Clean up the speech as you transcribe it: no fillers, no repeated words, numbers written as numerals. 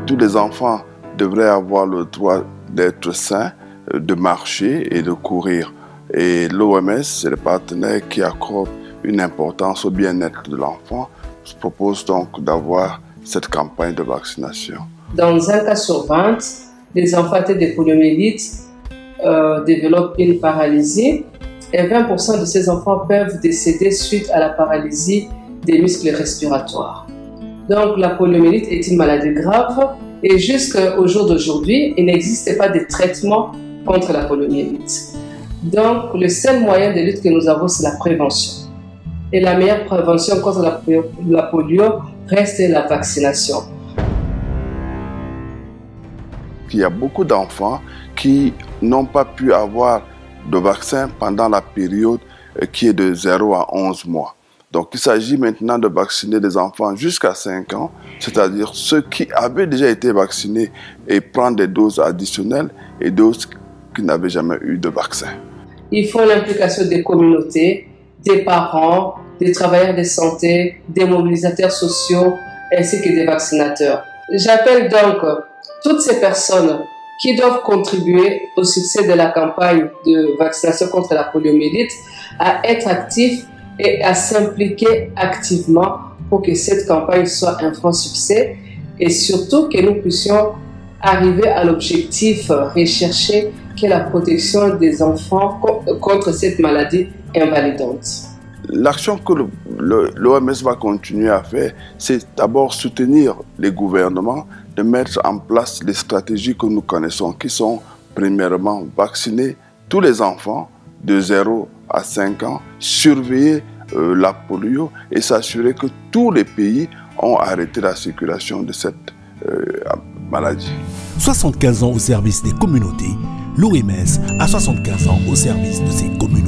tous les enfants devraient avoir le droit d'être sains, de marcher et de courir. Et l'OMS, c'est le partenaire qui accorde une importance au bien-être de l'enfant, propose donc d'avoir cette campagne de vaccination. Dans un cas sur 20, les enfants atteints de poliomyélite développent une paralysie et 20% de ces enfants peuvent décéder suite à la paralysie des muscles respiratoires. Donc la poliomyélite est une maladie grave et jusqu'au jour d'aujourd'hui, il n'existe pas de traitement contre la poliomyélite. Donc le seul moyen de lutte que nous avons, c'est la prévention. Et la meilleure prévention contre la polio reste la vaccination. Il y a beaucoup d'enfants qui n'ont pas pu avoir de vaccin pendant la période qui est de 0 à 11 mois. Donc il s'agit maintenant de vacciner des enfants jusqu'à 5 ans, c'est-à-dire ceux qui avaient déjà été vaccinés et prendre des doses additionnelles et d'autres qui n'avaient jamais eu de vaccin. Il faut l'implication des communautés, des parents, des travailleurs de santé, des mobilisateurs sociaux ainsi que des vaccinateurs. J'appelle donc toutes ces personnes qui doivent contribuer au succès de la campagne de vaccination contre la poliomyélite à être actifs et à s'impliquer activement pour que cette campagne soit un franc succès et surtout que nous puissions arriver à l'objectif recherché qui est la protection des enfants contre cette maladie invalidante. L'action que l'OMS va continuer à faire, c'est d'abord soutenir les gouvernements de mettre en place les stratégies que nous connaissons, qui sont premièrement vacciner tous les enfants de 0 à 5 ans, surveiller la polio et s'assurer que tous les pays ont arrêté la circulation de cette maladie. 75 ans au service des communautés, l'OMS a 75 ans au service de ses communautés.